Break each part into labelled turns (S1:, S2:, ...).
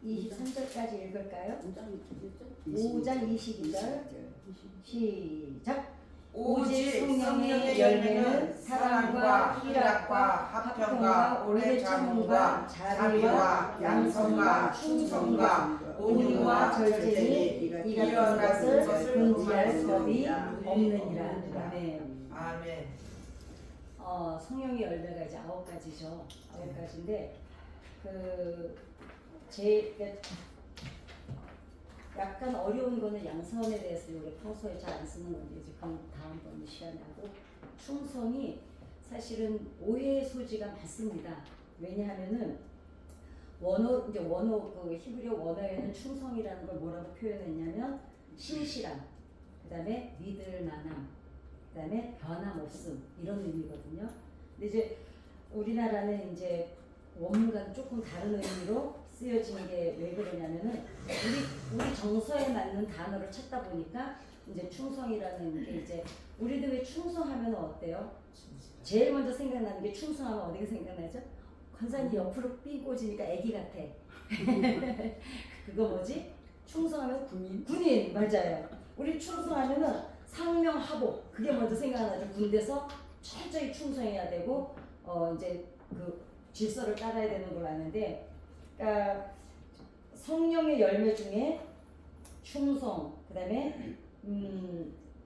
S1: 23절까지 읽을까요?
S2: 5장
S1: 22절 시작.
S3: 오직 성령의 열매는 사랑과 희락과 화평과 오래 참음과 자비와 양성과 충성과 온유와 절제니 이 같은 것을 금지할 법이 없느니라.
S1: 아멘.
S3: 아멘.
S1: 성령의 열매가 이제 9가지죠. 9가지인데 제 약간 어려운 거는 양선에 대해서 우리 평소에 잘 안 쓰는 건데 이제 그럼 다음번 시간에 하고, 충성이 사실은 오해의 소지가 많습니다. 왜냐하면은 원어 그 히브리어 원어에는 충성이라는 걸 뭐라고 표현했냐면 신실함, 그다음에 믿을 만함, 그다음에 변함없음 이런 의미거든요. 근데 이제 우리나라는 이제 원문과는 조금 다른 의미로 쓰여진 게 왜 그러냐면은 우리 정서에 맞는 단어를 찾다 보니까 이제 충성이라는 게 이제 우리도 왜 충성하면 어때요? 제일 먼저 생각나는 게 충성하면 어디가 생각나죠? 관사님 옆으로 삥 꽂으니까 애기 같아. 그거 뭐지? 충성하면 군인 맞아요. 우리 충성하면은 상명하복 그게 먼저 생각나죠. 군대에서 철저히 충성해야 되고 이제 그 질서를 따라야 되는 걸 아는데, 그러니까 성령의 열매 중에 충성, 그다음에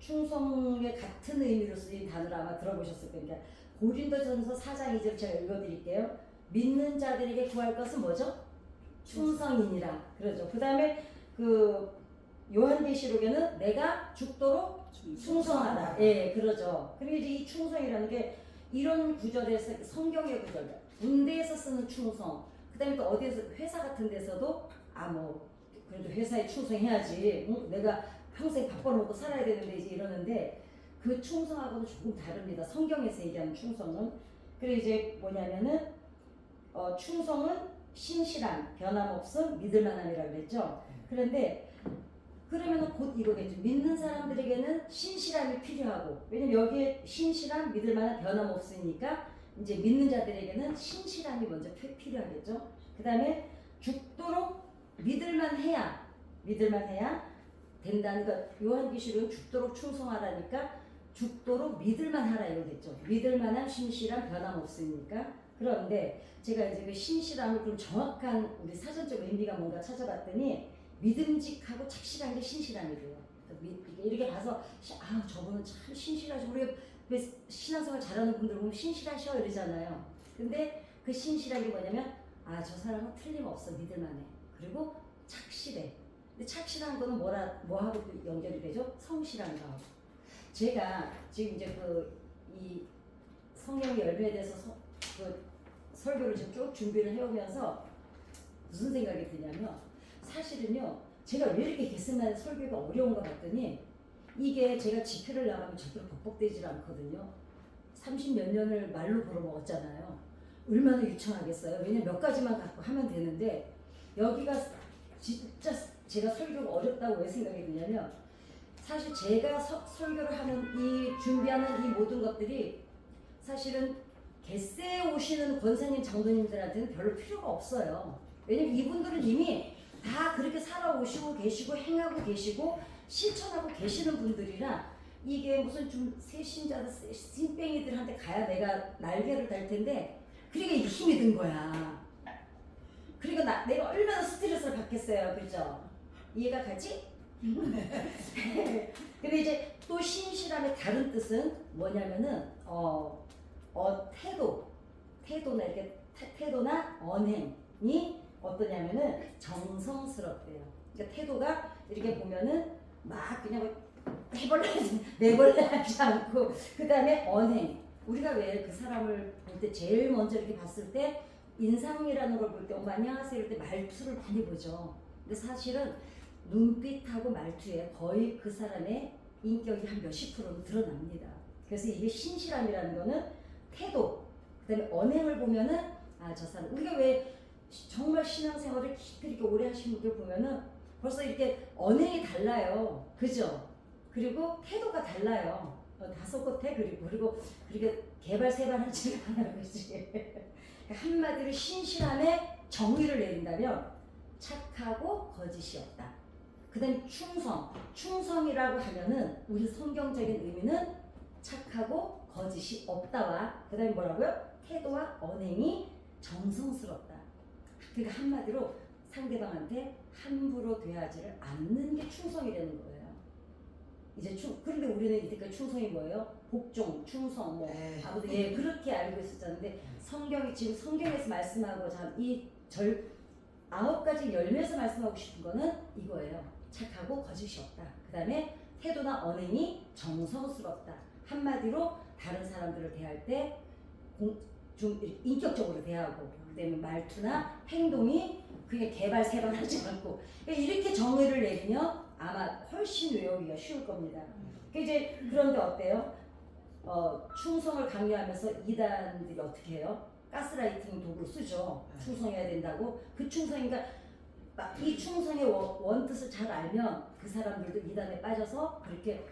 S1: 충성의 같은 의미로 쓰인 단어를 아마 들어보셨을 거예요. 그러니까 고린도전서 4장 2절 제가 읽어드릴게요. 믿는 자들에게 구할 것은 뭐죠? 충성이니라. 그러죠. 그다음에 그 요한계시록에는 내가 죽도록 충성하라. 예, 그러죠. 그리고 이제 이 충성이라는 게 이런 구절에서 성경의 구절, 군대에서 쓰는 충성, 그다음에 또 어디에서 회사 같은 데서도 그래도 회사에 충성해야지. 내가 평생 밥 벌어먹고 살아야 되는데 이제 이러는데 그 충성하고는 조금 다릅니다. 성경에서 얘기하는 충성은. 그리고 이제 뭐냐면은 충성은 신실함, 변함없음, 믿을만함이라고 그랬죠. 그런데 그러면 곧 이거겠죠. 믿는 사람들에게는 신실함이 필요하고, 왜냐면 여기에 신실함, 믿을만한 변함없으니까 이제 믿는 자들에게는 신실함이 먼저 필요하겠죠. 그 다음에 죽도록 믿을만해야 된다는 것. 요한계시록은 죽도록 충성하라니까 죽도록 믿을만하라 이거겠죠. 믿을만한 신실함, 변함없으니까. 그런데 제가 이제 그 신실함을 좀 정확한 우리 사전적 의미가 뭔가 찾아봤더니 믿음직하고 착실한 게 신실함이래요. 이렇게 봐서 저분은 참 신실하죠. 우리 왜 신앙생활 잘하는 분들 보면 신실하셔 이러잖아요. 근데 그 신실한 게 뭐냐면 저 사람은 틀림없어, 믿을만해. 그리고 착실해. 근데 착실한 거는 뭐하고 연결이 되죠? 성실한 거. 제가 지금 이제 이 성령의 열매에 대해서 설교를 지금 쭉 준비를 해오면서 무슨 생각이 드냐면, 사실은요 제가 왜 이렇게 게스만 설교가 어려운가 봤더니 이게 제가 집회를 나가면 절대로 벅벅대질 않거든요. 30몇 년을 말로 벌어먹었잖아요. 얼마나 유창하겠어요. 왜냐면 몇 가지만 갖고 하면 되는데, 여기가 진짜 제가 설교가 어렵다고 왜 생각이 드냐면, 사실 제가 설교를 하는 준비하는 이 모든 것들이 사실은 겟세에 오시는 권사님, 장로님들한테는 별로 필요가 없어요. 왜냐면 이분들은 이미 다 그렇게 살아오시고 계시고 행하고 계시고 실천하고 계시는 분들이라, 이게 무슨 좀 새신자들, 신뱅이들한테 가야 내가 날개를 달 텐데, 그러니까 이게 힘이 든 거야. 그러니까 내가 얼마나 스트레스를 받겠어요. 그죠? 이해가 가지? 근데 이제 또 신실함의 다른 뜻은 뭐냐면은 태도나 이렇게 태도나 언행이 어떠냐면은 정성스럽대요. 그러니까 태도가 이렇게 보면은 막 그냥 내벌레 하지 않고, 그 다음에 언행. 우리가 왜 그 사람을 볼 때 제일 먼저 이렇게 봤을 때 인상이라는 걸 볼 때 안녕하세요 이럴 때 말투를 많이 보죠. 근데 사실은 눈빛하고 말투에 거의 그 사람의 인격이 한 몇십 프로는 드러납니다. 그래서 이게 신실함이라는 거는 태도, 그 다음에 언행을 보면은 저 사람, 우리가 왜 정말 신앙생활을 깊이 이렇게 오래 하신 분들 보면은 벌써 이렇게 언행이 달라요. 그죠? 그리고 태도가 달라요. 다섯 끝에 그리고 개발 세발하지 않아요. 그치? 한마디로 신실함에 정의를 내린다면 착하고 거짓이 없다. 그 다음에 충성. 충성이라고 하면은 우리 성경적인 의미는 착하고 거짓이 없다와 그 다음에 뭐라고요? 태도와 언행이 정성스럽다. 그러니까 한마디로 상대방한테 함부로 대하지를 않는 게 충성이라는 거예요. 이제 그런데 우리는 이때까지 충성이 뭐예요? 복종, 충성, 뭐
S3: 네.
S1: 아무튼 예 그렇게 알고 있었잖는데 성경이 지금 성경에서 말씀하고자 이절 9가지 열매에서 말씀하고 싶은 거는 이거예요. 착하고 거짓이 없다. 그 다음에 태도나 언행이 정성스럽다. 한마디로 다른 사람들을 대할 때 좀 인격적으로 대하고 그다음에 말투나 행동이 그게 개발세반하지 않고 이렇게 정의를 내리면 아마 훨씬 외우기가 쉬울 겁니다. 이제 그런데 어때요? 충성을 강요하면서 이단들이 어떻게 해요? 가스라이팅 도구를 쓰죠. 충성해야 된다고. 그 충성인가 이 충성의 원뜻을 잘 알면 그 사람들도 이단에 빠져서 그렇게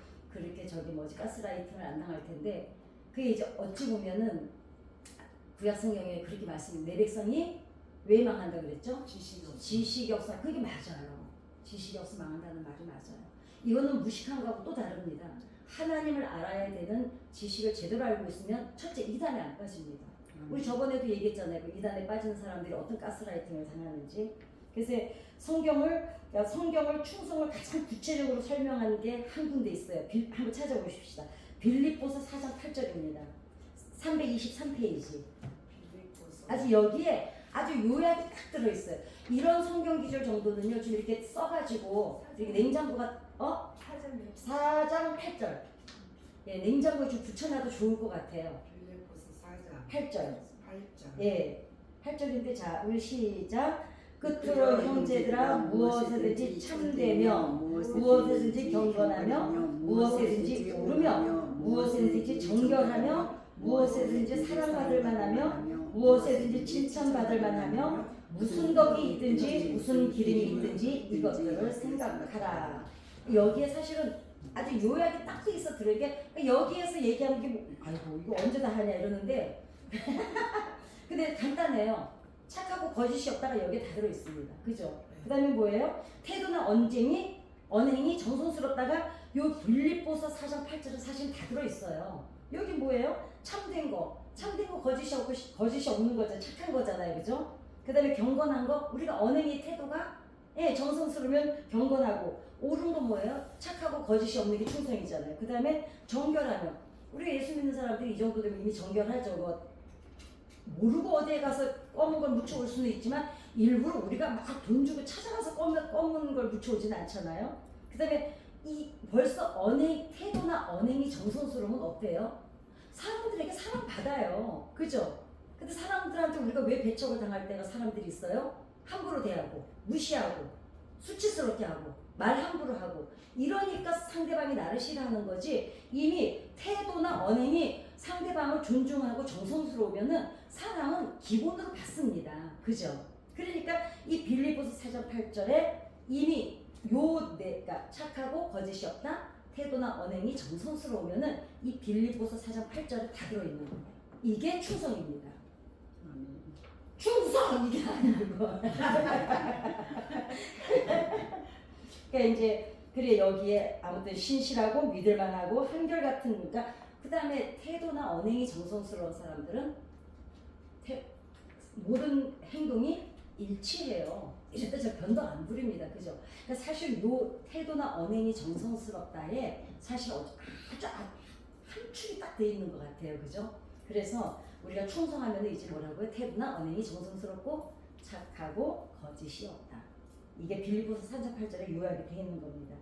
S1: 저기 가스라이팅을 안 당할 텐데 그게 이제 어찌 보면은 구약 성경에 그렇게 말씀해. 내 백성이 왜 망한다 그랬죠? 지식이 없어. 그게 맞아요. 지식이 없어 망한다는 말이 맞아요. 이거는 무식한 거하고 또 다릅니다. 하나님을 알아야 되는 지식을 제대로 알고 있으면 첫째 이단에 안 빠집니다. 우리 저번에도 얘기했잖아요. 그 이단에 빠지는 사람들이 어떤 가스라이팅을 당하는지. 그래서 성경을 충성을 가장 구체적으로 설명하는 게 한 군데 있어요. 한번 찾아보십시다. 빌립보서 4장 8절입니다. 323페이지. 아주 여기에 아주 요약이 딱 들어있어요. 이런 성경 기절 정도는요, 좀 이렇게 써가지고 이렇게 냉장고가 4장 8절. 예, 냉장고에 좀 붙여놔도 좋을 것 같아요. 8절. 예, 8절인데 자, 우리 시작. 끝으로 형제들아 무엇에든지 참되며 무엇에든지 경건하며 무엇에든지 옳으며 무엇에든지 정결하며 무엇에든지 사랑받을 만하며 무엇에든지 칭찬받을 만하며 무슨 덕이 있든지 무슨 기름이 있든지 이것들을 생각하라. 여기에 사실은 아주 요약이 딱 돼 있어 들어게 여기에서 얘기하는 게 아이고 이거 언제 다 하냐 이러는데 근데 간단해요. 착하고 거짓이 없다가 여기에 다 들어 있습니다. 그죠? 그 다음에 뭐예요? 태도나 언행이 정성스럽다가 요 빌립보서 4장 8절은 사실 다 들어 있어요. 여기 뭐예요? 참된 거 거짓이 없는 거잖아요. 착한 거잖아요. 그죠? 그 다음에 경건한 거 우리가 언행이 태도가 정성스러우면 경건하고 옳은 건 뭐예요? 착하고 거짓이 없는 게 충성이잖아요. 그 다음에 정결하면 우리 예수 믿는 사람들이 이 정도 되면 이미 정결하죠. 모르고 어디에 가서 검은 걸 묻혀올 수는 있지만 일부러 우리가 막 돈 주고 찾아가서 검은 걸 묻혀오지는 않잖아요. 그 다음에 벌써 태도나 언행이 정성스러우면 어때요? 사람들에게 사랑받아요. 그죠? 근데 사람들한테 우리가 왜 배척을 당할 때가 사람들이 있어요? 함부로 대하고 무시하고 수치스럽게 하고 말 함부로 하고 이러니까 상대방이 나를 싫어하는 거지. 이미 태도나 언행이 상대방을 존중하고 정성스러우면은 사랑은 기본으로 받습니다. 그죠? 그러니까 이 빌립보서 4장 8절에 이미 그러니까 착하고 거짓이 없다. 태도나 언행이 정성스러우면은 이 빌립보서 4장 8절에 다 들어있는 거예요. 이게 충성입니다. 충성 이게 아니고. 그러니까 이제 여기에 아무튼 신실하고 믿을만하고 한결같은 그러니까 그 다음에 태도나 언행이 정성스러운 사람들은 모든 행동이 일치해요. 이럴 때 저 변덕 안 부립니다. 그죠? 그러니까 사실 요 태도나 언행이 정성스럽다에 사실 아주 한 축이 딱 돼 있는 것 같아요. 그죠? 그래서 우리가 충성하면 이제 뭐라고요? 태도나 언행이 정성스럽고 착하고 거짓이 없다. 이게 빌립보서 4장 8절에 요약이 되어 있는 겁니다.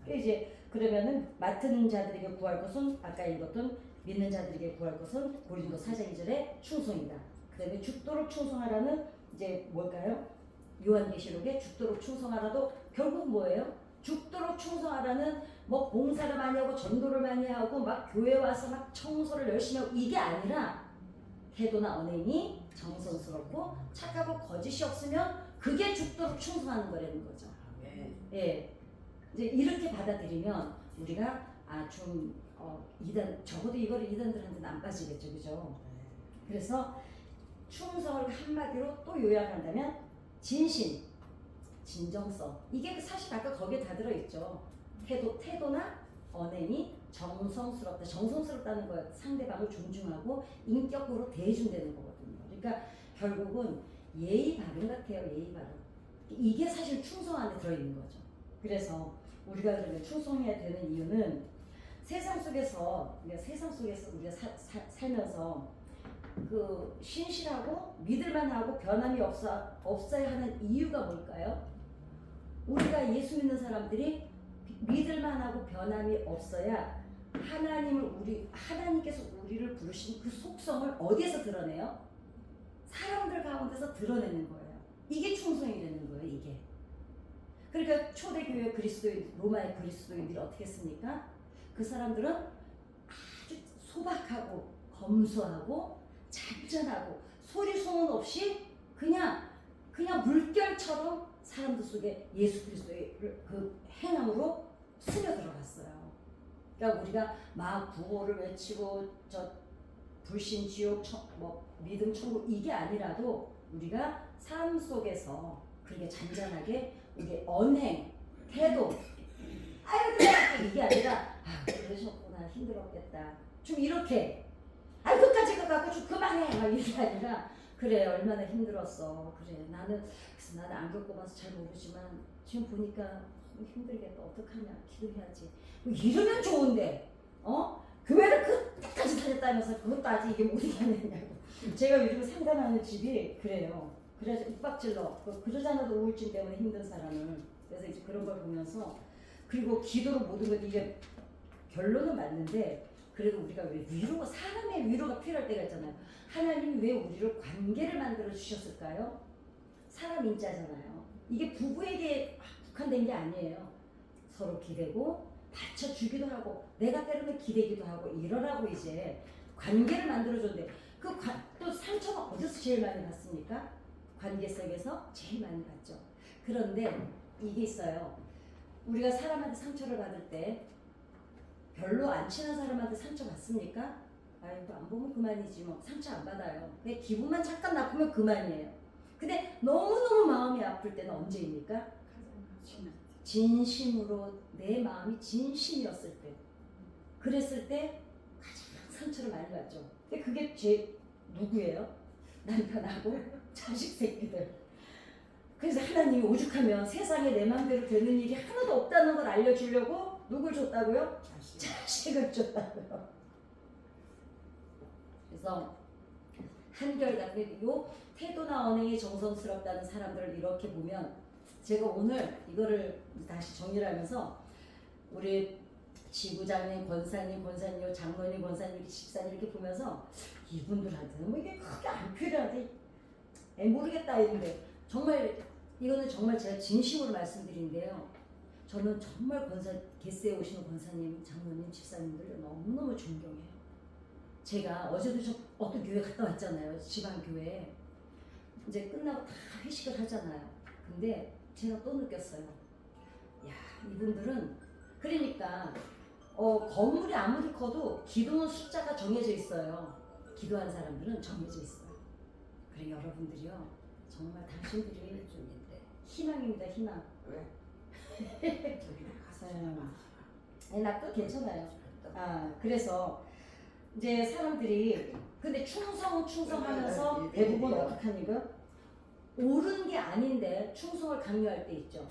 S1: 이제 그러면은 맡은 자들에게 구할 것은 아까 읽었던 믿는 자들에게 구할 것은 고린도 4장 2절에 충성이다. 그 다음에 죽도록 충성하라는 이제 뭘까요? 요한계시록에 죽도록 충성하라도 결국 뭐예요? 죽도록 충성하라는 뭐 봉사를 많이 하고 전도를 많이 하고 막 교회 와서 막 청소를 열심히 하고 이게 아니라 태도나 언행이 정성스럽고 착하고 거짓이 없으면 그게 죽도록 충성하는 거라는 거죠. 예, 이제 이렇게 받아들이면 우리가 이단 적어도 이거를 이단들한테는 안 빠지겠죠, 그죠? 그래서 충성을 한마디로 또 요약한다면 진심, 진정성. 이게 사실 아까 거기에 다 들어있죠. 태도나 언행이 정성스럽다. 정성스럽다는 거예요. 상대방을 존중하고 인격으로 대해준다는 거거든요. 그러니까 결국은 예의 바른 같아요. 예의 바른. 이게 사실 충성 안에 들어있는 거죠. 그래서 우리가 그러면 충성해야 되는 이유는 세상 속에서 우리가 살면서 그 신실하고 믿을만하고 변함이 없어야 하는 이유가 뭘까요? 우리가 예수 믿는 사람들이 믿을만하고 변함이 없어야 하나님께서 우리를 부르신 그 속성을 어디에서 드러내요? 사람들 가운데서 드러내는 거예요. 이게 충성이 되는 거예요. 이게. 그러니까 초대교회 로마의 그리스도인들이 어떻게 했습니까? 그 사람들은 아주 소박하고 검소하고 잔잔하고 소리 소문 없이 그냥 물결처럼 사람들 속에 예수 그리스도의 그 행함으로 스며 들어갔어요. 그러니까 우리가 막 구호를 외치고 저 불신 지옥 믿음 천국 이게 아니라도 우리가 삶 속에서 그렇게 잔잔하게 우리 언행 태도 아유 그래 이게 아니라 그러셨구나 힘들었겠다 좀 이렇게 그까짓 거 갖고 좀 그만해 막 이게 아니라 그래 얼마나 힘들었어 그래 나는 안 겪어봐서 잘 모르지만 지금 보니까 힘들겠다 어떡하냐 기도해야지 이러면 좋은데 교회를 그때까지 다녔다면서 그것도 아직 이게 못 이겨내냐고 제가 요즘 상담하는 집이 그래요. 그래서 윽박질러 그러잖아도 우울증 때문에 힘든 사람을 그래서 이제 그런 걸 보면서 그리고 기도로 모든 것 이게 결론은 맞는데 그래도 우리가 왜 사람의 위로가 필요할 때가 있잖아요. 하나님이 왜 우리를 관계를 만들어 주셨을까요? 사람 인자잖아요. 이게 부부에게 국한된 게 아니에요. 서로 기대고 받쳐주기도 하고 내가 때로는 기대기도 하고 이러라고 이제 관계를 만들어줬는데 또 상처가 어디서 제일 많이 받습니까? 관계 속에서 제일 많이 받죠. 그런데 이게 있어요. 우리가 사람한테 상처를 받을 때 별로 안 친한 사람한테 상처 받습니까? 아이고 안 보면 그만이지 뭐 상처 안 받아요. 내 기분만 잠깐 나쁘면 그만이에요. 근데 너무너무 마음이 아플 때는 언제입니까? 진심으로 내 마음이 진심이었을 때 그랬을 때 가장 상처를 많이 받죠. 근데 그게 누구예요? 남편하고 자식 새끼들. 그래서 하나님이 오죽하면 세상에 내 마음대로 되는 일이 하나도 없다는 걸 알려주려고 누굴 줬다고요? 자식을 줬다고요. 그래서 한결같은 요 태도나 언행이 정성스럽다는 사람들을 이렇게 보면 제가 오늘 이거를 다시 정리를 하면서 우리 지부장님, 권사님, 장로님, 권사님, 집사님 이렇게 보면서 이분들한테는 뭐 이게 크게 안 필요한데 모르겠다 이런데 정말 이거는 정말 제가 진심으로 말씀드린데요. 저는 정말 겟세에 오시는 권사님, 장로님, 집사님들 너무너무 존경해요. 제가 어제도 어떤 교회 갔다 왔잖아요. 지방교회. 이제 끝나고 다 회식을 하잖아요. 근데 제가 또 느꼈어요. 야, 이분들은 그러니까 건물이 아무리 커도 기도는 숫자가 정해져 있어요. 기도한 사람들은 정해져 있어요. 그래 여러분들이요. 정말 당신들이 희망입니다. 희망.
S3: 왜?
S1: 나도 괜찮아요. 그래서 이제 사람들이 근데 충성하면서 대부분 어떻게 하니까 옳은 게 아닌데 충성을 강요할 때 있죠.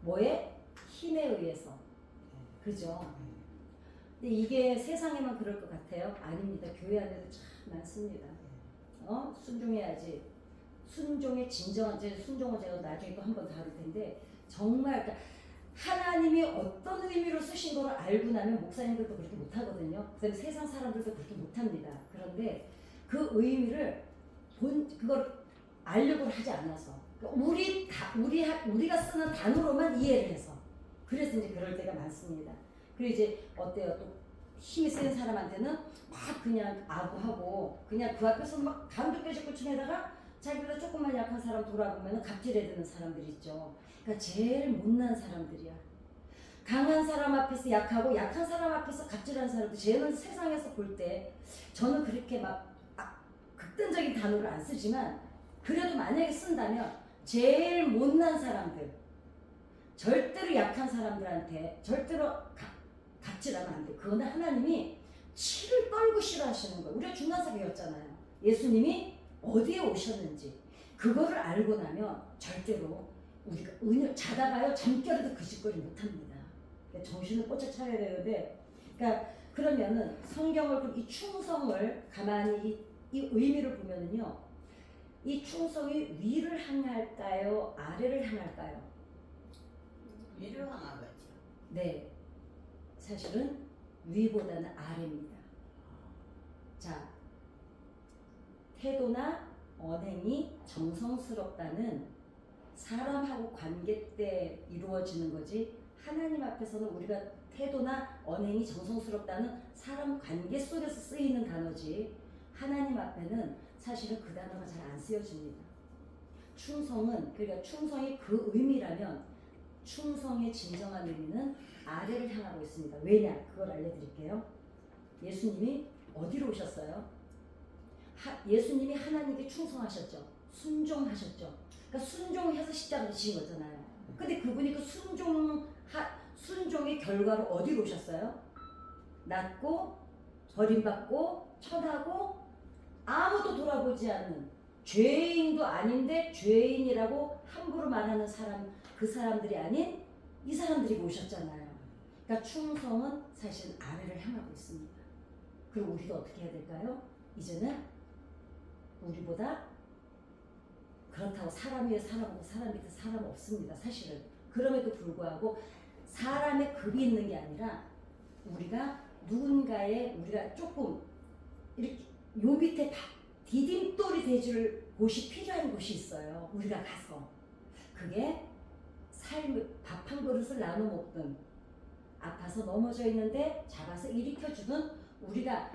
S1: 뭐에? 힘에 의해서. 그죠? 근데 이게 세상에만 그럴 것 같아요? 아닙니다. 교회 안에도 참 많습니다. 순종해야지. 순종의 진정한 순종은 제가 나중에 또 한 번 다룰 텐데 정말 그러니까 하나님이 어떤 의미로 쓰신 거를 알고 나면 목사님들도 그렇게 못하거든요. 그다음에 세상 사람들도 그렇게 못합니다. 그런데 그 의미를 그걸 알려고 하지 않아서 우리가 쓰는 단어로만 이해를 해서 그래서 이제 그럴 때가 많습니다. 그리고 이제 어때요? 또 힘이 센 사람한테는 막 그냥 아부하고 그냥 그 앞에서 막 감도 깨지고 춤에다가 자기보다 조금만 약한 사람 돌아보면 갑질해드는 사람들 있죠. 그러니까 제일 못난 사람들이야. 강한 사람 앞에서 약하고 약한 사람 앞에서 갑질하는 사람들 쟤는 세상에서 볼 때 저는 그렇게 막 극단적인 단어를 안 쓰지만 그래도 만약에 쓴다면 제일 못난 사람들, 절대로 약한 사람들한테 절대로 갑질하면 안 돼. 그거는 하나님이 치를 떨고 싫어하시는 거예요. 우리가 중간사 배웠잖아요. 예수님이 어디에 오셨는지 그거를 알고 나면 절대로 우리가 자다가요 잠결에도 그 짓거리 못합니다. 그러니까 정신을 꽂혀 차려야 되는데, 그러니까 그러면은 성경을 이 충성을 가만히 이 의미를 보면은요, 이 충성이 위를 향할까요, 아래를 향할까요?
S2: 위를 향하겠죠.
S1: 네, 사실은 위보다는 아래입니다. 자, 태도나 언행이 정성스럽다는 사람하고 관계 때 이루어지는 거지, 하나님 앞에서는 우리가 태도나 언행이 정성스럽다는 사람 관계 속에서 쓰이는 단어지, 하나님 앞에는 사실은 그 단어가 잘 안 쓰여집니다. 충성은, 그러니까 충성이 그 의미라면 충성의 진정한 의미는 아래를 향하고 있습니다. 왜냐? 그걸 알려드릴게요. 예수님이 어디로 오셨어요? 예수님이 하나님께 충성하셨죠. 순종하셨죠. 그러니까 순종해서 십자가를 지신 거잖아요. 근데 그분이 그 순종의 결과로 어디로 오셨어요? 낮고 버림받고 천하고 아무도 돌아보지 않는 죄인도 아닌데 죄인이라고 함부로 말하는 사람, 그 사람들이 아닌 이 사람들이 오셨잖아요. 그러니까 충성은 사실 아래를 향하고 있습니다. 그리고 우리도 어떻게 해야 될까요? 이제는 우리보다, 그렇다고 사람 위에 사람 없고 사람 밑에 사람 없습니다. 사실은. 그럼에도 불구하고 사람의 급이 있는 게 아니라 우리가 누군가의, 우리가 조금 이렇게 요 밑에 디딤돌이 돼줄 곳이 필요한 곳이 있어요. 우리가 가서. 그게 밥 한 그릇을 나눠 먹든, 아파서 넘어져 있는데 잡아서 일으켜주든, 우리가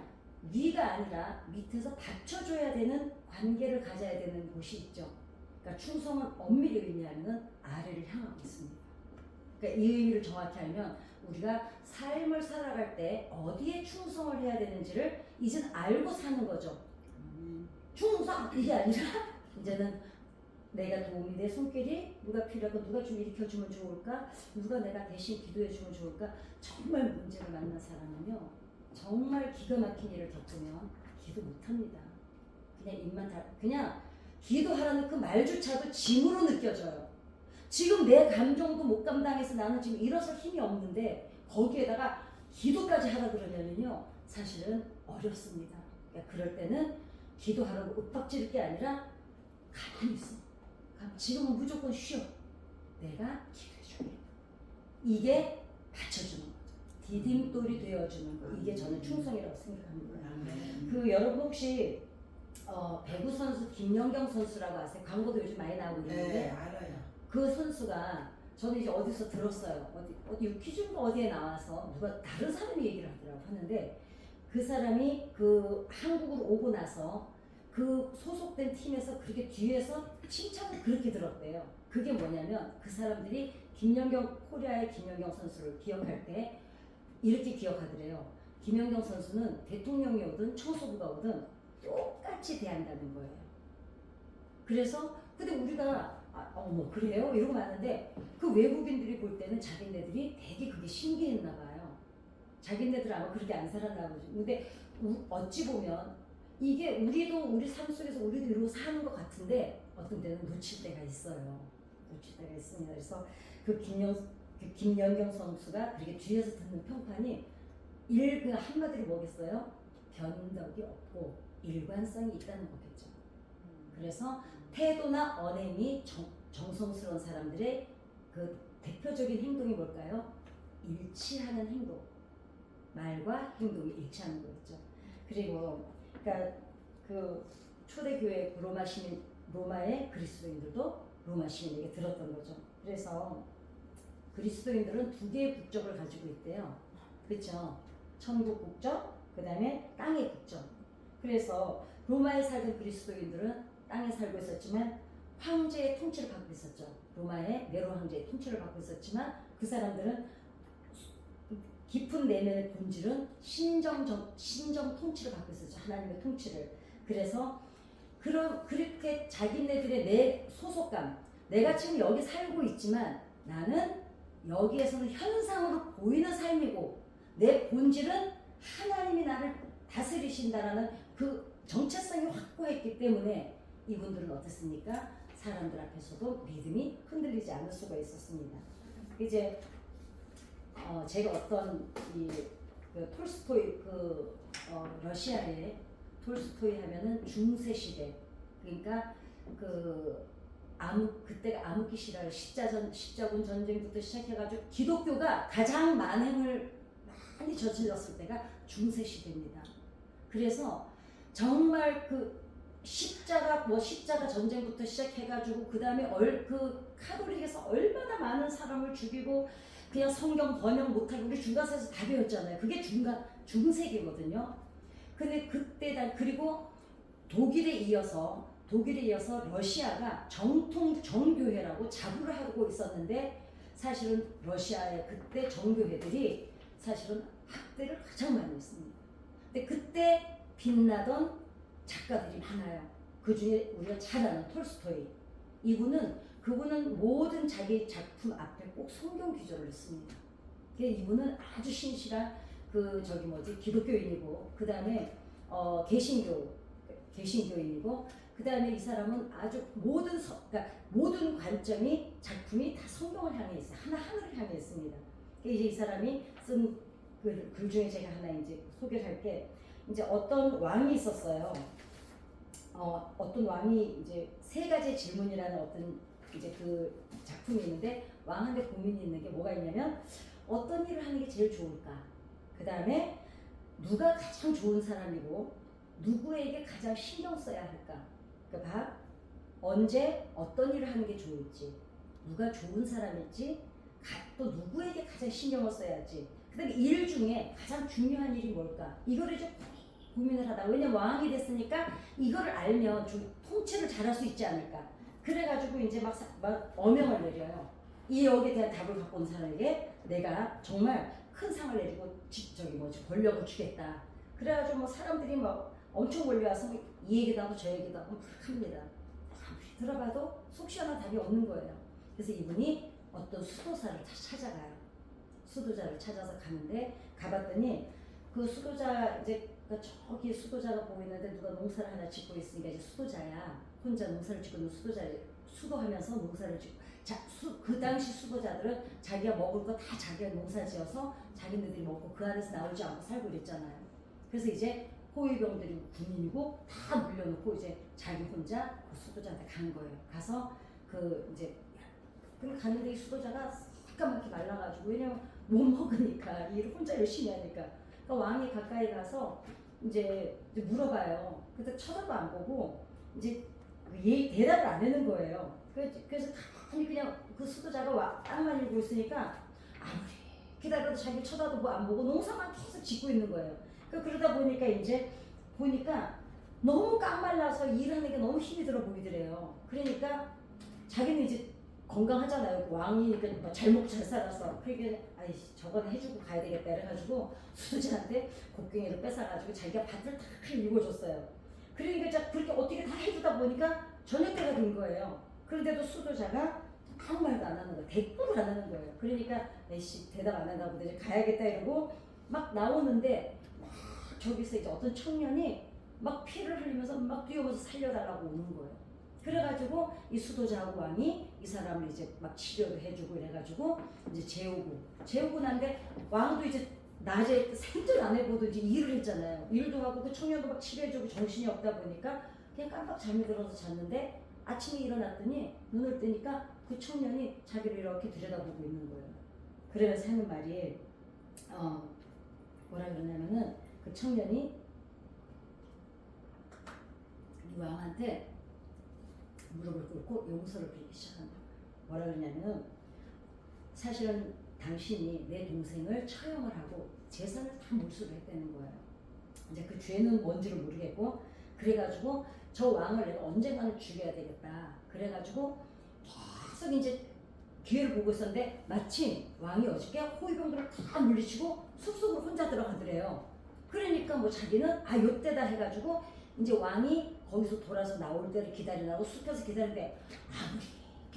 S1: 위가 아니라 밑에서 받쳐줘야 되는 관계를 가져야 되는 곳이 있죠. 그러니까 충성은 엄밀히 의미하면 아래를 향하고 있습니다. 그러니까 이 의미를 정확히 알면 우리가 삶을 살아갈 때 어디에 충성을 해야 되는지를 이제는 알고 사는 거죠. 충성! 이게 아니라 이제는 내가 도움이 돼 손길이 누가 필요하고 누가 좀 일으켜주면 좋을까, 누가 내가 대신 기도해주면 좋을까. 정말 문제를 만난 사람은요, 정말 기가 막힌 일을 겪으면 기도 못합니다. 그냥 입만 그냥 기도하라는 그 말조차도 짐으로 느껴져요. 지금 내 감정도 못 감당해서 나는 지금 일어설 힘이 없는데 거기에다가 기도까지 하라 그러면은요, 사실은 어렵습니다. 그러니까 그럴 때는 기도하라고 윽박지를 게 아니라 가만히 있어. 지금은 무조건 쉬어. 내가 기도해줄게. 이게 받쳐주는 거죠. 디딤돌이 되어주는 거. 이게 저는 충성이라고 생각합니다. 그 여러분 혹시 배구 선수 김연경 선수라고 아세요? 광고도 요즘 많이 나오고 있는데,
S3: 네, 알아요.
S1: 그 선수가 저는 이제 어디서 들었어요. 어디 유퀴즈인가 어디에 나와서 누가 다른 사람이 얘기를 하더라고 하는데, 그 사람이 그 한국으로 오고 나서 그 소속된 팀에서 그렇게 뒤에서 칭찬을 그렇게 들었대요. 그게 뭐냐면 그 사람들이 코리아의 김연경 선수를 기억할 때 이렇게 기억하더래요. 김연경 선수는 대통령이 오든 청소부가 오든 똑같이 대한다는 거예요. 그래서 근데 우리가 어머 그래요? 이러고 마는데 그 외국인들이 볼 때는 자기네들이 되게 그게 신기했나 봐요. 자기네들 아마 그렇게 안 살았나 보죠. 근데 어찌 보면 이게 우리 삶 속에서 우리도 이러고 사는 것 같은데 어떤 때는 놓칠 때가 있어요. 놓칠 때가 있습니다. 그래서 그 김연경 선수가 그렇게 뒤에서 듣는 평판이 그 한마디로 뭐겠어요? 변덕이 없고 일관성이 있다는 거겠죠. 그래서 태도나 언행이 정성스러운 사람들의 그 대표적인 행동이 뭘까요? 일치하는 행동. 말과 행동이 일치하는 거겠죠. 그리고 그러니까 그 초대교회 로마의 그리스도인들도 로마 시민에게 들었던 거죠. 그래서 그리스도인들은 두 개의 국적을 가지고 있대요. 그렇죠? 천국 국적, 그 다음에 땅의 국적. 그래서 로마에 살던 그리스도인들은 땅에 살고 있었지만 황제의 통치를 받고 있었죠. 로마의 네로 황제의 통치를 받고 있었지만 그 사람들은 깊은 내면의 본질은 신정 통치를 받고 있었죠. 하나님의 통치를. 그래서 그렇게 자기네들의 내 소속감, 내가 지금 여기 살고 있지만 나는 여기에서는 현상으로 보이는 삶이고 내 본질은 하나님이 나를 다스리신다라는 그 정체성이 확고했기 때문에 이분들은 어땠습니까? 사람들 앞에서도 믿음이 흔들리지 않을 수가 있었습니다. 이제 제가 어떤 그 톨스토이 러시아의 톨스토이 하면은 중세 시대, 그러니까 그때가 암흑기 시절 십자군 전쟁부터 시작해가지고 기독교가 가장 만행을 많이 저질렀을 때가 중세 시대입니다. 그래서 정말 그 십자가 전쟁부터 시작해가지고 그 다음에 그 카톨릭에서 얼마나 많은 사람을 죽이고 그냥 성경 번역 못하고 우리 중간세에서 다 배웠잖아요. 그게 중세기거든요. 근데 그때 그리고 독일에 이어서 러시아가 정통 정교회라고 자부를 하고 있었는데 사실은 러시아의 그때 정교회들이 사실은 학대를 가장 많이 했습니다. 근데 그때 빛나던 작가들이 많아요. 그 중에 우리가 잘 아는 톨스토이. 그분은 모든 자기 작품 앞에 꼭 성경 기조를 했습니다. 이분은 아주 신실한 기독교인이고 그 다음에 개신교인이고 그 다음에 이 사람은 아주 모든 관점이 작품이 다 성경을 향해 있어요. 하늘을 향해 있습니다. 이제 이 사람이 쓴 글 중에 제가 하나 이제 소개를 할게. 이제 어떤 왕이 있었어요. 어떤 왕이 이제 세 가지 질문이라는 어떤 이제 그 작품이 있는데 왕한테 고민이 있는 게 뭐가 있냐면 어떤 일을 하는 게 제일 좋을까? 그 다음에 누가 가장 좋은 사람이고 누구에게 가장 신경 써야 할까? 그러니까 언제 어떤 일을 하는 게 좋을지, 누가 좋은 사람일지, 또 누구에게 가장 신경을 써야지. 그 다음에 일 중에 가장 중요한 일이 뭘까? 이거를 좀 고민을 하다. 왜냐면 왕이 됐으니까 이거를 알면 좀 통치를 잘할 수 있지 않을까. 그래가지고 이제 막 어명을 내려요. 이 여기에 대한 답을 갖고 온 사람에게 내가 정말 큰 상을 내리고 권력을 주겠다. 그래가지고 사람들이 엄청 몰려와서 이 얘기도 하고 저 얘기도 하고 막 합니다. 들어봐도 속 시원한 답이 없는 거예요. 그래서 이분이 어떤 수도사를 찾아가요. 수도자를 찾아서 가봤더니 그 수도자 저기 수도자가 보이는데 누가 농사를 하나 짓고 있으니까 이제 수도자야. 혼자 농사를 짓고 있는 수도하면서 농사를 짓고. 그 당시 수도자들은 자기가 먹을 거 다 자기가 농사 지어서 자기네들이 먹고 그 안에서 나오지 않고 살고 그랬잖아요. 그래서 이제 호위병들이 군인이고 다 물려놓고 이제 자기 혼자 그 수도자한테 간 거예요. 가서 갔는데 이 수도자가 새까맣게 말라가지고 왜냐면 못 먹으니까 일을 혼자 열심히 하니까. 그러니까 왕이 가까이 가서 이제 물어봐요. 근데 쳐다도 안 보고 이제 대답을 안 하는 거예요. 그래서 가만히 그냥 그 수도자가 땅만 일고 있으니까 아무리 기다려도 자기 쳐다도 안 보고 농사만 계속 짓고 있는 거예요. 그러다 보니까 이제 보니까 너무 깡말라서 일하는 게 너무 힘이 들어 보이더래요. 그러니까 자기는 이제 건강하잖아요. 왕이니까 잘 먹고 잘 살았어. 그러니까 저거는 해주고 가야 되겠다 이래가지고 수도자한테 곡괭이를 뺏어가지고 자기가 밭을 다 읽어줬어요. 그러니까 그렇게 어떻게 다 해주다 보니까 저녁 때가 된 거예요. 그런데도 수도자가 아무 말도 안 하는 거예요. 대꾸를 안 하는 거예요. 그러니까 대답 안 한다 보다 이제 가야겠다 이러고 막 나오는데 막 저기서 이제 어떤 청년이 막 피를 흘리면서 막 뛰어와서 살려달라고 오는 거예요. 그래가지고 이 수도자하고 왕이 이 사람을 이제 막 치료를 해주고 이래가지고 이제 재우고 난데 왕도 이제 낮에 생전 안 해보도 이제 일을 했잖아요. 일도 하고 그 청년도 막 치료해주고 정신이 없다 보니까 그냥 깜빡 잠이 들어서 잤는데 아침에 일어났더니 눈을 뜨니까 그 청년이 자기를 이렇게 들여다보고 있는 거예요. 그러면서 하는 말이 뭐라 그러냐면은 그 청년이 이 왕한테 무릎을 꿇고 용서를 빌기 시작한다. 뭐라 그러냐면은 사실은 당신이 내 동생을 처형을 하고 재산을 다 몰수를 했다는 거예요. 이제 그 죄는 뭔지를 모르겠고 그래가지고 저 왕을 내가 언젠가는 죽여야 되겠다. 그래가지고 계속 이제 기회를 보고 있었는데 마침 왕이 어저께 호위병들을 다 물리치고 숲속으로 혼자 들어가더래요. 그러니까 자기는 요때다 해가지고 이제 왕이 거기서 돌아서 나올 때를 기다리라고 숲에서 기다리는데 아무리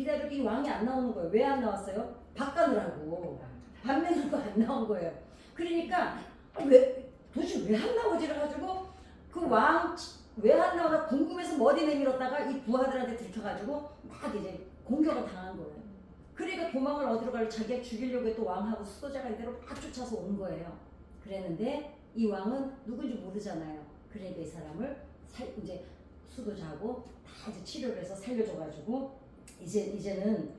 S1: 기다려도 이 왕이 안 나오는 거예요. 왜 안 나왔어요? 밥 가느라고. 밥 내느라고 안 나온 거예요. 그러니까 도대체 왜 안 나오지? 그래가지고 그 왕 왜 안 나오나 궁금해서 머리 내밀었다가 이 부하들한테 들켜가지고 막 이제 공격을 당한 거예요. 그러니까 도망을 어디로 가려 자기가 죽이려고 했던 왕하고 수도자가 이대로 막 쫓아서 온 거예요. 그랬는데 이 왕은 누군지 모르잖아요. 그러니까 이 사람을 이제 수도자하고 다 이제 치료를 해서 살려줘가지고 이제는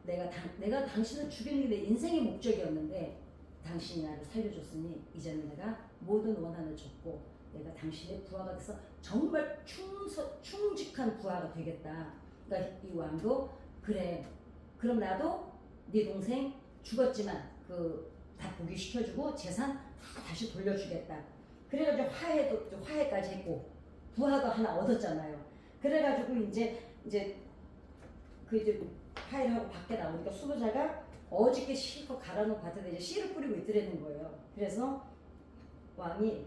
S1: 내가 당신을 죽이는 게 내 인생의 목적이었는데 당신이 나를 살려줬으니 이제는 내가 모든 원한을 줬고 내가 당신의 부하가 돼서 정말 충직한 부하가 되겠다. 그러니까 이 왕도 그래. 그럼 나도 네 동생 죽었지만 다 복위시켜주고 재산 다 다시 돌려주겠다. 그래가지고 화해까지 했고 부하도 하나 얻었잖아요. 그래가지고 이제 화해를 하고 밖에 나오니까 수도자가 어저께 실컷 갈아놓은 밭에 이제 씨를 뿌리고 있더라는 거예요. 그래서 왕이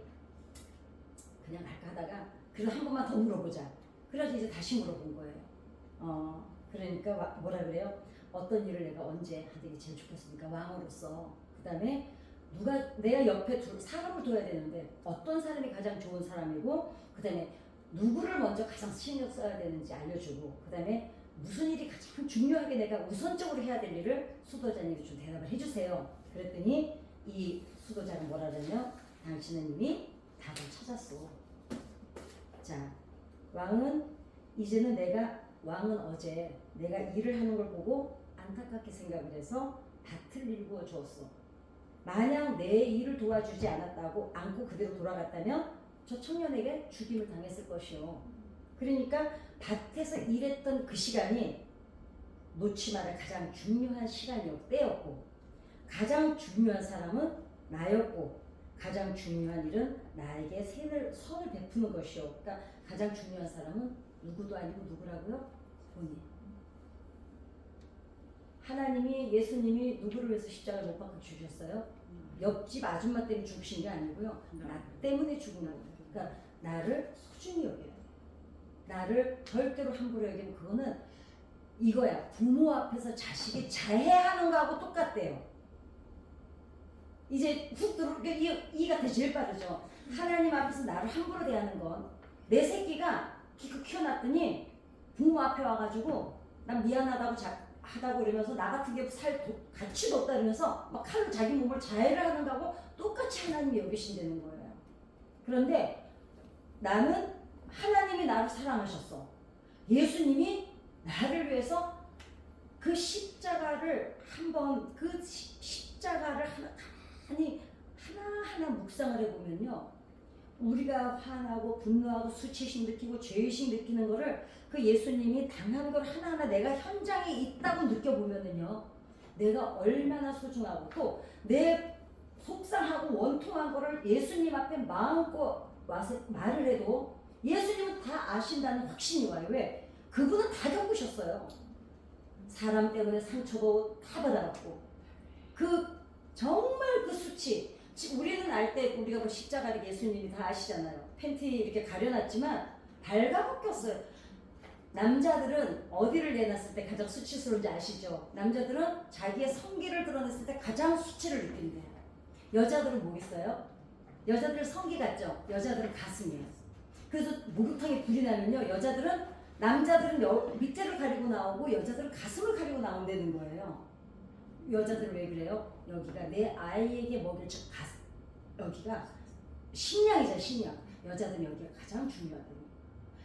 S1: 그냥 갈까 하다가 그래도 한 번만 더 물어보자. 그래서 이제 다시 물어본 거예요. 그러니까 뭐라 그래요? 어떤 일을 내가 언제 하는 게 제일 좋겠습니까? 왕으로서. 그 다음에 내가 옆에 사람을 둬야 되는데 어떤 사람이 가장 좋은 사람이고 그 다음에 누구를 먼저 가장 신경 써야 되는지 알려주고 그 다음에 무슨 일이 가장 중요하게 내가 우선적으로 해야 될 일을 수도자님이 좀 대답을 해주세요. 그랬더니 이 수도자는 뭐라 그러냐면 당신은 이미 답을 찾았어. 자, 왕은 어제 내가 일을 하는 걸 보고 안타깝게 생각을 해서 밭을 일구어 주었어. 만약 내 일을 도와주지 않았다고 않고 그대로 돌아갔다면 저 청년에게 죽임을 당했을 것이요. 그러니까 밭에서 일했던 그 시간이 놓지 말할 가장 중요한 때였고 가장 중요한 사람은 나였고 가장 중요한 일은 나에게 선을 베푸는 것이요. 그러니까 가장 중요한 사람은 누구도 아니고 누구라고요? 본인. 하나님이 예수님이 누구를 위해서 십자가를 못 박혀 죽으셨어요? 옆집 아줌마 때문에 죽으신 게 아니고요. 나 때문에 죽은 거예요. 그러니까 나를 소중히 여겨야 돼. 나를 절대로 함부로 여기면 그거는 이거야. 부모 앞에서 자식이 자해하는 거하고 똑같대요. 이제 훅 이해가 제일 빠르죠. 하나님 앞에서 나를 함부로 대하는 건 내 새끼가 기껏 키워놨더니 부모 앞에 와가지고 난 미안하다고 하다고 그러면서 나 같은 게 가치도 없다 그러면서 막 칼로 자기 몸을 자해를 하는 거하고 똑같이 하나님이 여기신다는 거예요. 그런데 나는 하나님이 나를 사랑하셨어. 예수님이 나를 위해서 그 십자가를 십자가를 하나하나 묵상을 해보면요. 우리가 화나고 분노하고 수치심 느끼고 죄의식 느끼는 거를 그 예수님이 당한 걸 하나하나 내가 현장에 있다고 느껴보면은요. 내가 얼마나 소중하고 또 내 속상하고 원통한 거를 예수님 앞에 마음껏 와서 말을 해도 예수님은 다 아신다는 확신이 와요. 왜? 그분은 다 겪으셨어요. 사람 때문에 상처도 다 받아봤고 정말 그 수치 우리는 알 때 우리가 뭐 십자가를 예수님이 다 아시잖아요. 팬티 이렇게 가려놨지만 발가벗겼어요. 남자들은 어디를 내놨을 때 가장 수치스러운지 아시죠? 남자들은 자기의 성기를 드러냈을 때 가장 수치를 느낀대요. 여자들은 뭐겠어요? 여자들은 성기 같죠? 여자들은 가슴이에요. 그래서 목욕탕에 불이 나면요. 남자들은 밑에를 가리고 나오고 여자들은 가슴을 가리고 나온다는 거예요. 여자들은 왜 그래요? 여기가 내 아이에게 먹일 여기가 식량이잖아, 식량. 여자들은 여기가 가장 중요하거든요.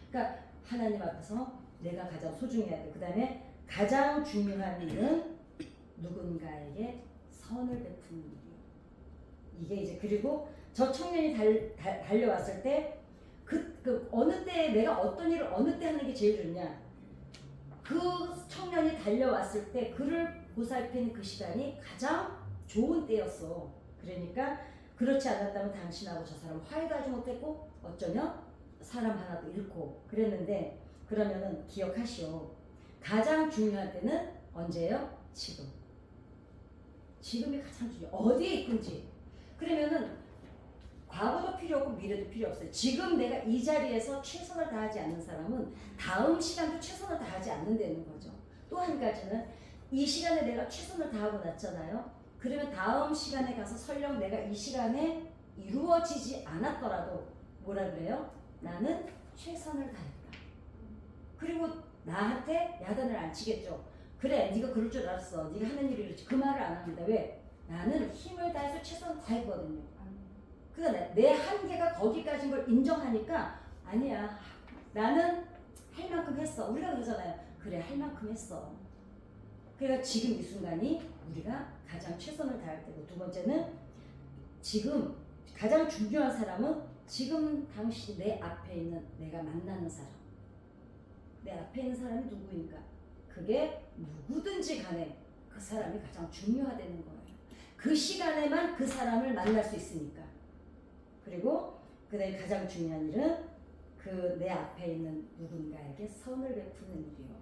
S1: 그러니까 하나님 앞에서 내가 가장 소중해야 돼. 그 다음에 가장 중요한 일은 누군가에게 선을 베푸는 일이에요. 이게 이제 그리고 저 청년이 달려왔을 때 어느 때 내가 어떤 일을 어느 때 하는 게 제일 좋냐? 그 청년이 달려왔을 때 그를 보살피는 그 시간이 가장 좋은 때였어. 그러니까 그렇지 않았다면 당신하고 저 사람 화해도 하지 못했고 어쩌면 사람 하나도 잃고 그랬는데 그러면은 기억하시오. 가장 중요한 때는 언제예요? 지금. 지금이 가장 중요해요. 어디에 있든지. 그러면은 과거도 필요 없고 미래도 필요 없어요. 지금 내가 이 자리에서 최선을 다하지 않는 사람은 다음 시간도 최선을 다하지 않는다는 거죠. 또 한 가지는 이 시간에 내가 최선을 다하고 났잖아요. 그러면 다음 시간에 가서 설령 내가 이 시간에 이루어지지 않았더라도 뭐라 그래요? 나는 최선을 다했다. 그리고 나한테 야단을 안 치겠죠. 그래, 네가 그럴 줄 알았어. 네가 하는 일이 그렇지. 그 말을 안 합니다. 왜? 나는 힘을 다해서 최선을 다했거든요. 그러니까 내 한계가 거기까지인 걸 인정하니까 아니야. 나는 할 만큼 했어. 우리가 그러잖아요. 그래, 할 만큼 했어. 그러니까 지금 이 순간이 우리가 가장 최선을 다할 때고, 두 번째는 지금 가장 중요한 사람은 지금 당시 내 앞에 있는 내가 만나는 사람. 내 앞에 있는 사람이 누구인가? 그게 누구든지 간에 그 사람이 가장 중요하다는 거예요. 그 시간에만 그 사람을 만날 수 있으니까. 그리고 그다음에 가장 중요한 일은 그 내 앞에 있는 누군가에게 선을 베푸는 일이요.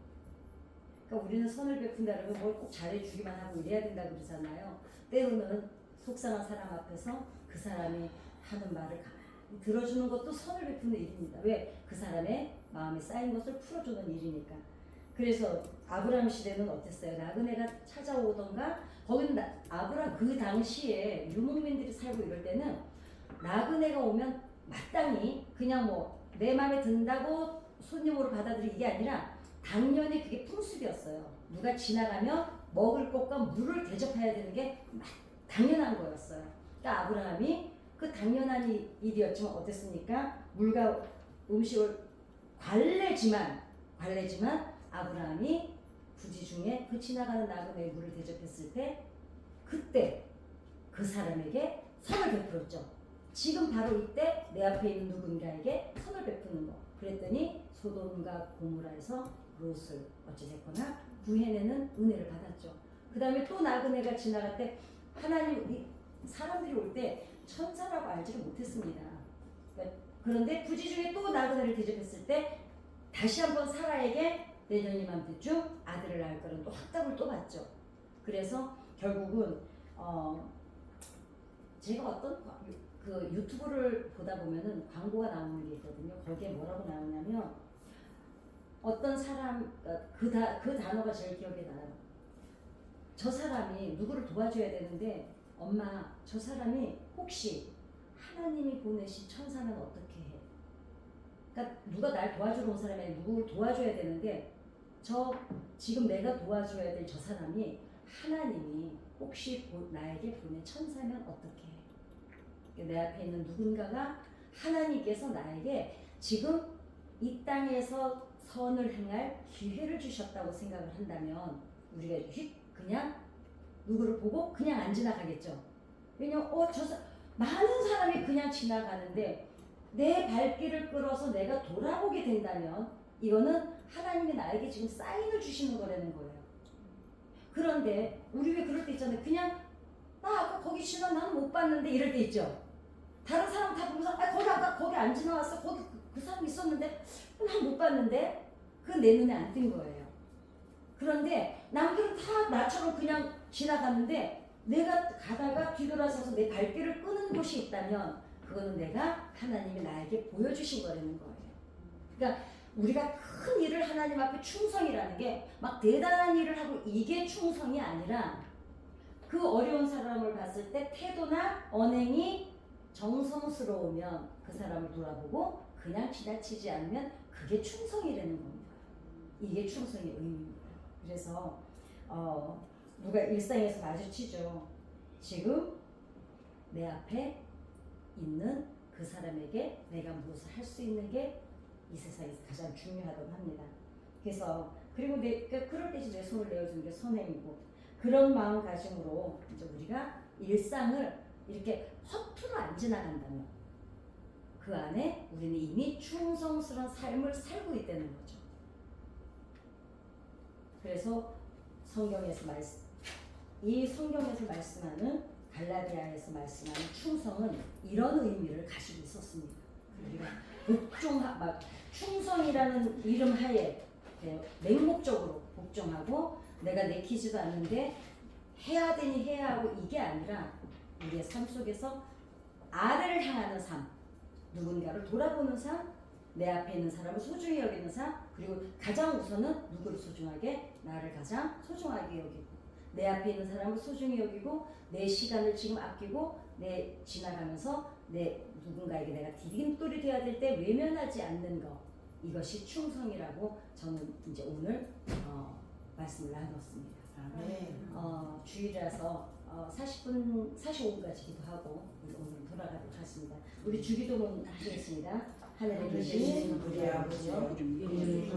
S1: 그러니까 우리는 선을 베푼다는 걸 꼭 잘해주기만 하고 이래야 된다고 그러잖아요. 때로는 속상한 사람 앞에서 그 사람이 하는 말을 가만히 들어주는 것도 선을 베푸는 일입니다. 왜? 그 사람의 마음에 쌓인 것을 풀어주는 일이니까. 그래서 아브라함 시대는 어땠어요? 나그네가 찾아오던가, 거기는 아브라함 그 당시에 유목민들이 살고 이럴 때는 나그네가 오면 마땅히 그냥 뭐 내 마음에 든다고 손님으로 받아들이는 게 아니라 당연히 그게 풍습이었어요. 누가 지나가면 먹을 것과 물을 대접해야 되는 게 당연한 거였어요. 그러니까 아브라함이 그 당연한 일이었지만 어땠습니까? 물과 음식을 관례지만 아브라함이 부지 중에 그 지나가는 나그네의 물을 대접했을 때 그때 그 사람에게 선을 베풀었죠. 지금 바로 이때 내 앞에 있는 누군가에게 선을 베푸는 거. 그랬더니 소돔과 고모라에서 롯을 어찌됐거나 구해내는 은혜를 받았죠. 그 다음에 또 나그네가 지나갈 때 하나님, 사람들이 올 때 천사라고 알지를 못했습니다. 그런데 부지 중에 또 나그네를 대접했을 때 다시 한번 사라에게 내년 이맘때쯤 아들을 낳을 거는 또 확답을 또 받죠. 그래서 결국은 제가 어떤 그 유튜브를 보다 보면은 광고가 나오는 게 있거든요. 거기에 뭐라고 나오냐면 어떤 사람 그 단어가 제일 기억에 나요. 저 사람이 누구를 도와줘야 되는데 엄마 저 사람이 혹시 하나님이 보내신 천사면 어떻게 해? 그러니까 누가 날 도와주러 온 사람이 누구를 도와줘야 되는데 지금 내가 도와줘야 될 저 사람이 하나님이 혹시 나에게 보낸 천사면 어떻게 해? 내 앞에 있는 누군가가 하나님께서 나에게 지금 이 땅에서 선을 행할 기회를 주셨다고 생각을 한다면 우리가 그냥 누구를 보고 그냥 안 지나가겠죠. 왜냐면 많은 사람이 그냥 지나가는데 내 발길을 끌어서 내가 돌아보게 된다면 이거는 하나님이 나에게 지금 사인을 주시는 거라는 거예요. 그런데 우리 왜 그럴 때 있잖아요. 그냥 나 아까 거기 지나 나는 못 봤는데 이럴 때 있죠. 다른 사람 다 보면서 거기 아까 거기 안 지나왔어. 거기 그 사람 있었는데 난 못 봤는데 그 내 눈에 안 띈 거예요. 그런데 남들은 다 나처럼 그냥 지나갔는데 내가 가다가 뒤돌아서서 내 발길을 끄는 곳이 있다면 그거는 내가 하나님이 나에게 보여주신 거라는 거예요. 그러니까 우리가 큰 일을 하나님 앞에 충성이라는 게 막 대단한 일을 하고 이게 충성이 아니라 그 어려운 사람을 봤을 때 태도나 언행이 정성스러우면 그 사람을 돌아보고 그냥 지나치지 않으면 그게 충성이라는 겁니다. 이게 충성의 의미입니다. 그래서 누가 일상에서 마주치죠. 지금 내 앞에 있는 그 사람에게 내가 무엇을 할 수 있는 게 이 세상에서 가장 중요하다고 합니다. 그래서 그리고 그럴 때 내 손을 내어주는 게 선행이고 그런 마음가짐으로 이제 우리가 일상을 이렇게 허투루 안 지나간다면 그 안에 우리는 이미 충성스러운 삶을 살고 있다는 거죠. 그래서 이 성경에서 말씀하는 갈라디아에서 말씀하는 충성은 이런 의미를 가지고 있었습니다. 우리가 충성이라는 이름 하에 맹목적으로 복종하고 내가 내키지도 않는데 해야 되니 해야 하고 이게 아니라 우리의 삶 속에서 아래를 향하는 삶, 누군가를 돌아보는 삶, 내 앞에 있는 사람을 소중히 여기는 삶, 그리고 가장 우선은 누구를 소중하게? 나를 가장 소중하게 여기고, 내 앞에 있는 사람을 소중히 여기고, 내 시간을 지금 아끼고, 내 지나가면서 내 누군가에게 내가 디딤돌이 되어야 될 때 외면하지 않는 것, 이것이 충성이라고 저는 이제 오늘 말씀을 나눴습니다. 주일이라서 40분, 45분까지 기도하고 우리 오늘 돌아가도록 하겠습니다. 우리 주기도문 하시겠습니다. 하늘에 계신 우리 아버지여, 이름이